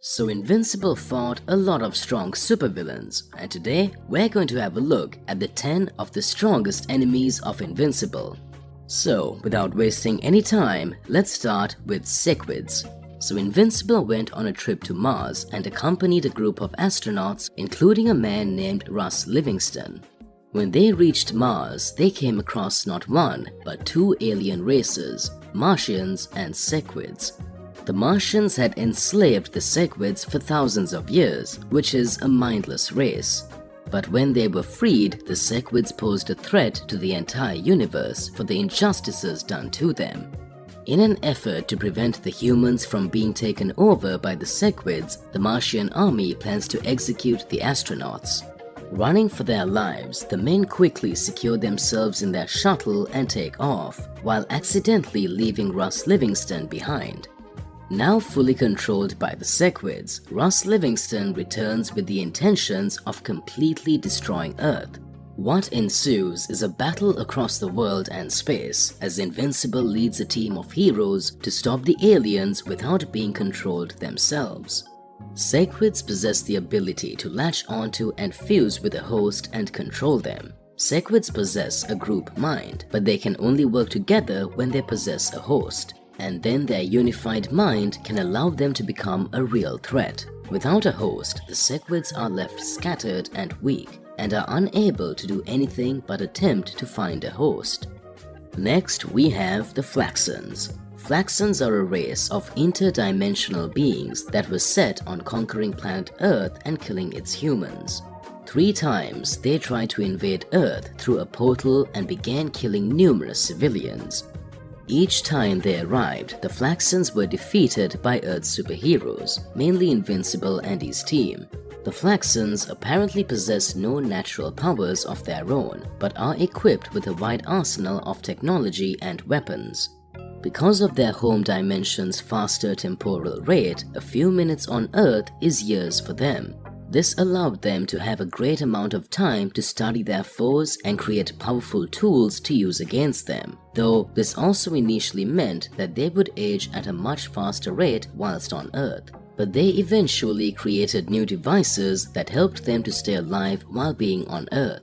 So Invincible fought a lot of strong supervillains, and today we're going to have a look at the 10 of the strongest enemies of Invincible. So without wasting any time, let's start with Sequids. So Invincible went on a trip to Mars and accompanied a group of astronauts, including a man named Russ Livingston. When they reached Mars, they came across not one, but two alien races, Martians and Sequids. The Martians had enslaved the Sequids for thousands of years, which is a mindless race. But when they were freed, the Sequids posed a threat to the entire universe for the injustices done to them. In an effort to prevent the humans from being taken over by the Sequids, the Martian army plans to execute the astronauts. Running for their lives, the men quickly secure themselves in their shuttle and take off, while accidentally leaving Russ Livingston behind. Now fully controlled by the Sequids, Russ Livingston returns with the intentions of completely destroying Earth. What ensues is a battle across the world and space, as Invincible leads a team of heroes to stop the aliens without being controlled themselves. Sequids possess the ability to latch onto and fuse with a host and control them. Sequids possess a group mind, but they can only work together when they possess a host. And then their unified mind can allow them to become a real threat. Without a host, the Sequids are left scattered and weak, and are unable to do anything but attempt to find a host. Next, we have the Flaxons. Flaxons are a race of interdimensional beings that was set on conquering planet Earth and killing its humans. 3 times, they tried to invade Earth through a portal and began killing numerous civilians. Each time they arrived, the Flaxons were defeated by Earth's superheroes, mainly Invincible and his team. The Flaxons apparently possess no natural powers of their own, but are equipped with a wide arsenal of technology and weapons. Because of their home dimension's faster temporal rate, a few minutes on Earth is years for them. This allowed them to have a great amount of time to study their foes and create powerful tools to use against them, though this also initially meant that they would age at a much faster rate whilst on Earth. But they eventually created new devices that helped them to stay alive while being on Earth.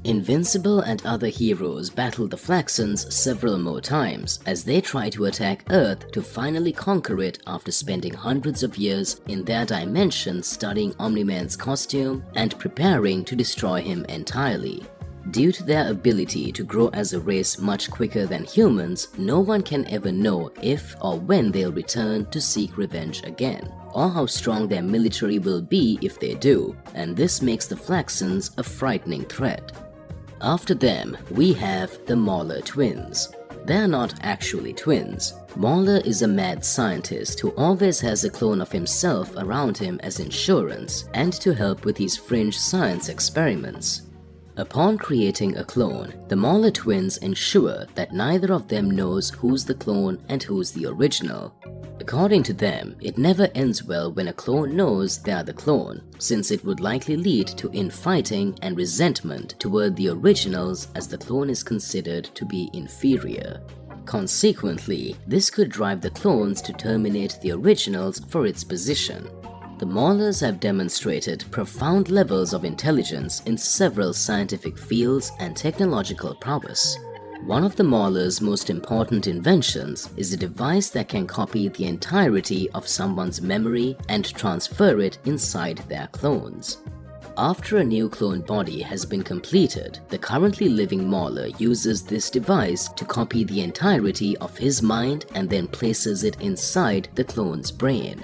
Invincible and other heroes battled the Flaxons several more times as they try to attack Earth to finally conquer it after spending hundreds of years in their dimension studying Omni-Man's costume and preparing to destroy him entirely. Due to their ability to grow as a race much quicker than humans, no one can ever know if or when they'll return to seek revenge again, or how strong their military will be if they do, and this makes the Flaxons a frightening threat. After them, we have the Mauler twins. They are not actually twins. Mauler is a mad scientist who always has a clone of himself around him as insurance and to help with his fringe science experiments. Upon creating a clone, the Mauler twins ensure that neither of them knows who's the clone and who's the original. According to them, it never ends well when a clone knows they are the clone, since it would likely lead to infighting and resentment toward the originals as the clone is considered to be inferior. Consequently, this could drive the clones to terminate the originals for its position. The Maulers have demonstrated profound levels of intelligence in several scientific fields and technological prowess. One of the Maulers' most important inventions is a device that can copy the entirety of someone's memory and transfer it inside their clones. After a new clone body has been completed, the currently living Mauler uses this device to copy the entirety of his mind and then places it inside the clone's brain.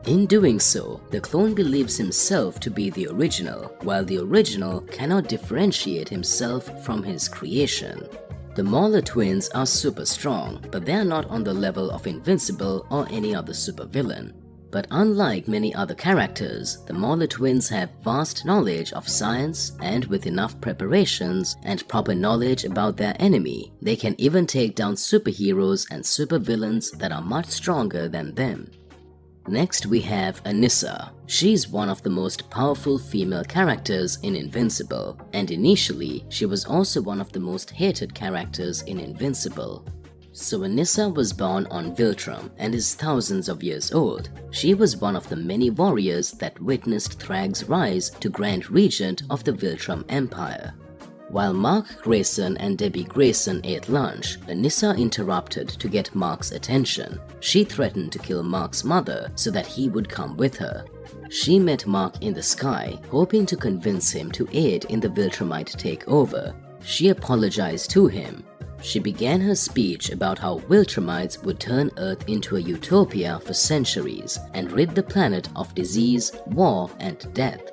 In doing so, the clone believes himself to be the original, while the original cannot differentiate himself from his creation. The Mauler twins are super strong, but they are not on the level of Invincible or any other supervillain. But unlike many other characters, the Mauler twins have vast knowledge of science, and with enough preparations and proper knowledge about their enemy, they can even take down superheroes and supervillains that are much stronger than them. Next we have Anissa. She's one of the most powerful female characters in Invincible, and initially she was also one of the most hated characters in Invincible. So Anissa was born on Viltrum and is thousands of years old. She was one of the many warriors that witnessed Thrag's rise to Grand Regent of the Viltrum Empire. While Mark Grayson and Debbie Grayson ate lunch, Anissa interrupted to get Mark's attention. She threatened to kill Mark's mother so that he would come with her. She met Mark in the sky, hoping to convince him to aid in the Viltrumite takeover. She apologized to him. She began her speech about how Viltrumites would turn Earth into a utopia for centuries and rid the planet of disease, war, and death.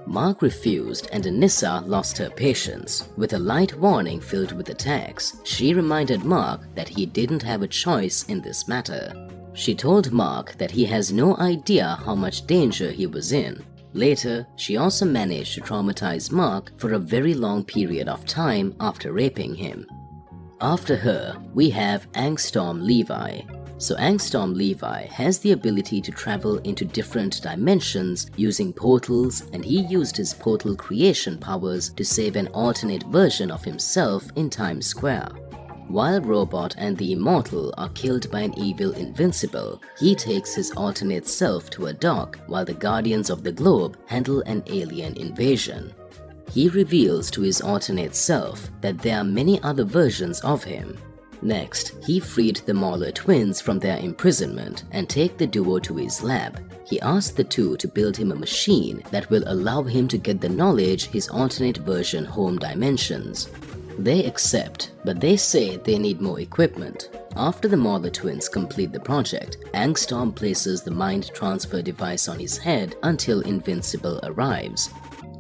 Mark refused and Anissa lost her patience. With a light warning filled with attacks, she reminded Mark that he didn't have a choice in this matter. She told Mark that he has no idea how much danger he was in. Later, she also managed to traumatize Mark for a very long period of time after raping him. After her, we have Angstorm Levi. So Angstorm Levi has the ability to travel into different dimensions using portals, and he used his portal creation powers to save an alternate version of himself in Times Square. While Robot and the Immortal are killed by an evil Invincible, he takes his alternate self to a dock while the Guardians of the Globe handle an alien invasion. He reveals to his alternate self that there are many other versions of him. Next, he freed the Mauler twins from their imprisonment and take the duo to his lab. He asked the two to build him a machine that will allow him to get the knowledge his alternate version home dimensions. They accept, but they say they need more equipment. After the Mauler twins complete the project, Angstorm places the mind transfer device on his head until Invincible arrives.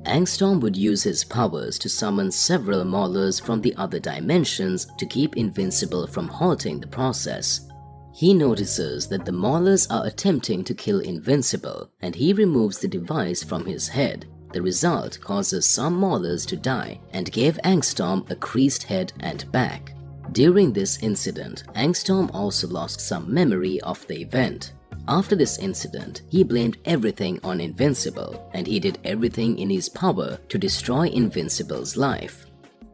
Angstorm would use his powers to summon several Maulers from the other dimensions to keep Invincible from halting the process. He notices that the Maulers are attempting to kill Invincible, and he removes the device from his head. The result causes some Maulers to die and gave Angstorm a creased head and back. During this incident, Angstorm also lost some memory of the event. After this incident, he blamed everything on Invincible, and he did everything in his power to destroy Invincible's life.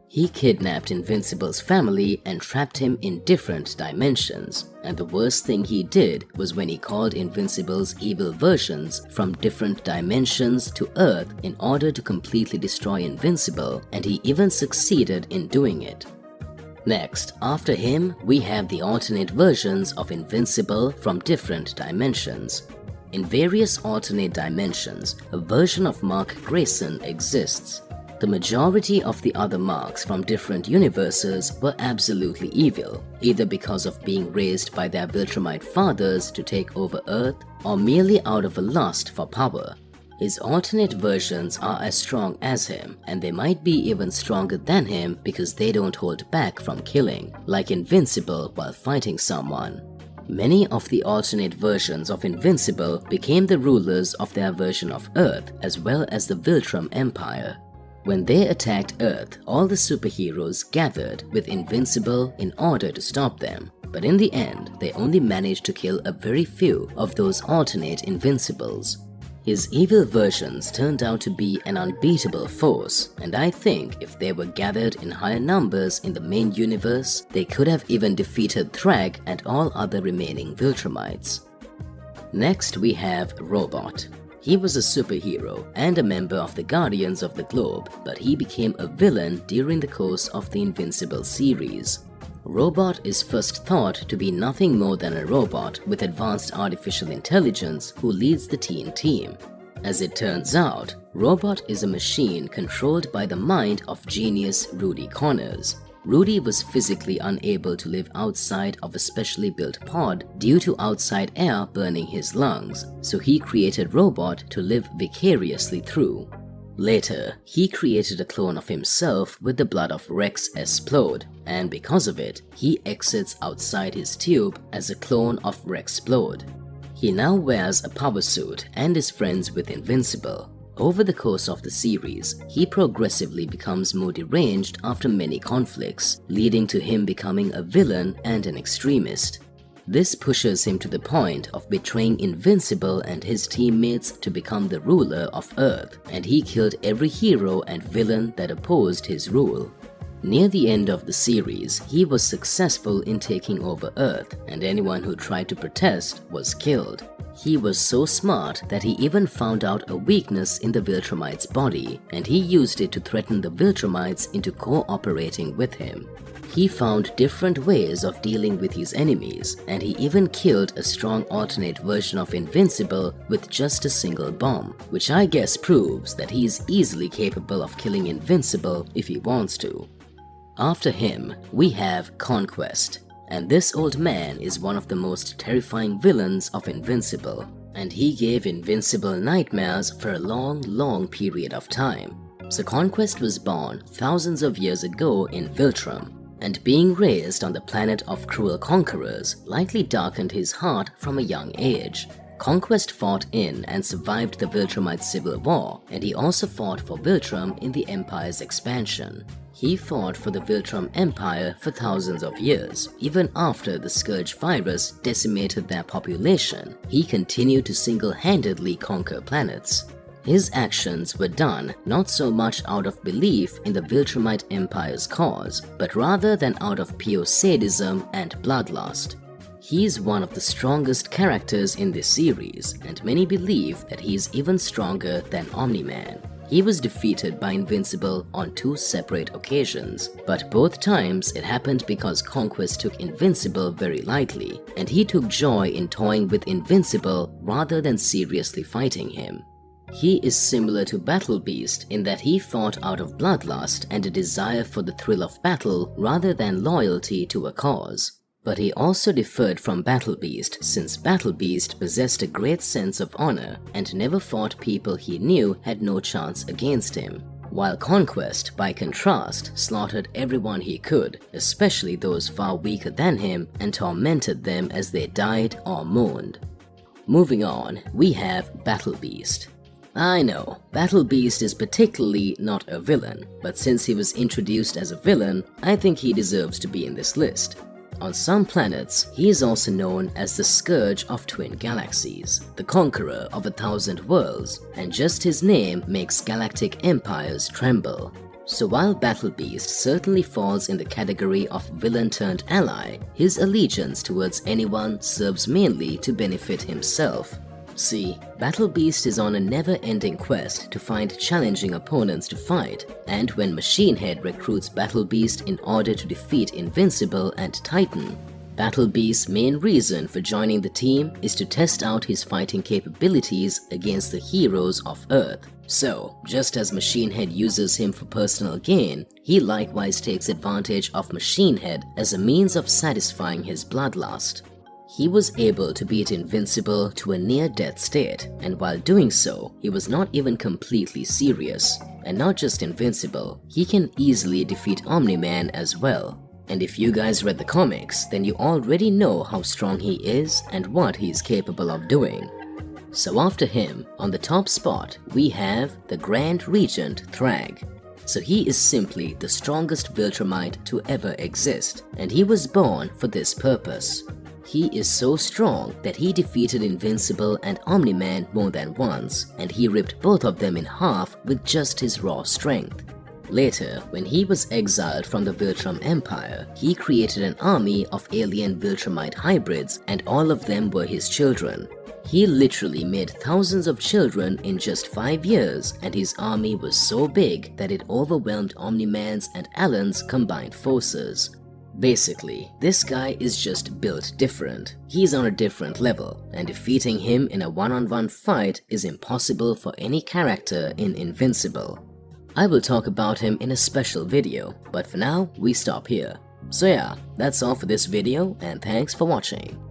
He kidnapped Invincible's family and trapped him in different dimensions, and the worst thing he did was when he called Invincible's evil versions from different dimensions to Earth in order to completely destroy Invincible, and he even succeeded in doing it. Next, after him, we have the alternate versions of Invincible from different dimensions. In various alternate dimensions, a version of Mark Grayson exists. The majority of the other Marks from different universes were absolutely evil, either because of being raised by their Viltrumite fathers to take over Earth, or merely out of a lust for power. His alternate versions are as strong as him, and they might be even stronger than him because they don't hold back from killing, like Invincible while fighting someone. Many of the alternate versions of Invincible became the rulers of their version of Earth as well as the Viltrum Empire. When they attacked Earth, all the superheroes gathered with Invincible in order to stop them, but in the end, they only managed to kill a very few of those alternate Invincibles. His evil versions turned out to be an unbeatable force, and I think if they were gathered in higher numbers in the main universe, they could have even defeated Thrag and all other remaining Viltrumites. Next we have Robot. He was a superhero and a member of the Guardians of the Globe, but he became a villain during the course of the Invincible series. Robot is first thought to be nothing more than a robot with advanced artificial intelligence who leads the teen team. As it turns out, Robot is a machine controlled by the mind of genius Rudy Connors. Rudy was physically unable to live outside of a specially built pod due to outside air burning his lungs, so he created Robot to live vicariously through. Later, he created a clone of himself with the blood of Rex Explode, and because of it, he exits outside his tube as a clone of Rexplode. He now wears a power suit and is friends with Invincible. Over the course of the series, he progressively becomes more deranged after many conflicts, leading to him becoming a villain and an extremist. This pushes him to the point of betraying Invincible and his teammates to become the ruler of Earth, and he killed every hero and villain that opposed his rule. Near the end of the series, he was successful in taking over Earth, and anyone who tried to protest was killed. He was so smart that he even found out a weakness in the Viltrumites' body, and he used it to threaten the Viltrumites into cooperating with him. He found different ways of dealing with his enemies, and he even killed a strong alternate version of Invincible with just a single bomb, which I guess proves that he is easily capable of killing Invincible if he wants to. After him, we have Conquest, and this old man is one of the most terrifying villains of Invincible, and he gave Invincible nightmares for a long period of time. So Conquest was born thousands of years ago in Viltrum, and being raised on the planet of cruel conquerors likely darkened his heart from a young age. Conquest fought in and survived the Viltrumite civil war, and he also fought for Viltrum in the Empire's expansion. He fought for the Viltrum Empire for thousands of years. Even after the Scourge virus decimated their population, he continued to single-handedly conquer planets. His actions were done not so much out of belief in the Viltrumite Empire's cause, but rather than out of pure sadism and bloodlust. He is one of the strongest characters in this series, and many believe that he is even stronger than Omni-Man. He was defeated by Invincible on 2 separate occasions, but both times it happened because Conquest took Invincible very lightly, and he took joy in toying with Invincible rather than seriously fighting him. He is similar to Battle Beast in that he fought out of bloodlust and a desire for the thrill of battle rather than loyalty to a cause. But he also differed from Battle Beast since Battle Beast possessed a great sense of honor and never fought people he knew had no chance against him. While Conquest, by contrast, slaughtered everyone he could, especially those far weaker than him, and tormented them as they died or mourned. Moving on, we have Battle Beast. I know, Battle Beast is particularly not a villain, but since he was introduced as a villain, I think he deserves to be in this list. On some planets, he is also known as the Scourge of Twin Galaxies, the Conqueror of 1,000 worlds, and just his name makes galactic empires tremble. So while Battle Beast certainly falls in the category of villain-turned-ally, his allegiance towards anyone serves mainly to benefit himself. See, Battle Beast is on a never-ending quest to find challenging opponents to fight, and when Machine Head recruits Battle Beast in order to defeat Invincible and Titan, Battle Beast's main reason for joining the team is to test out his fighting capabilities against the heroes of Earth. So, just as Machine Head uses him for personal gain, he likewise takes advantage of Machine Head as a means of satisfying his bloodlust. He was able to beat Invincible to a near-death state, and while doing so, he was not even completely serious. And not just Invincible, he can easily defeat Omni-Man as well. And if you guys read the comics, then you already know how strong he is and what he is capable of doing. So after him, on the top spot, we have the Grand Regent Thrag. So he is simply the strongest Viltrumite to ever exist, and he was born for this purpose. He is so strong that he defeated Invincible and Omni-Man more than once, and he ripped both of them in half with just his raw strength. Later, when he was exiled from the Viltrum Empire, he created an army of alien Viltrumite hybrids, and all of them were his children. He literally made thousands of children in just 5 years, and his army was so big that it overwhelmed Omni-Man's and Alan's combined forces. Basically, this guy is just built different. He's on a different level, and defeating him in a one-on-one fight is impossible for any character in Invincible. I will talk about him in a special video, but for now, we stop here. So yeah, that's all for this video, and thanks for watching.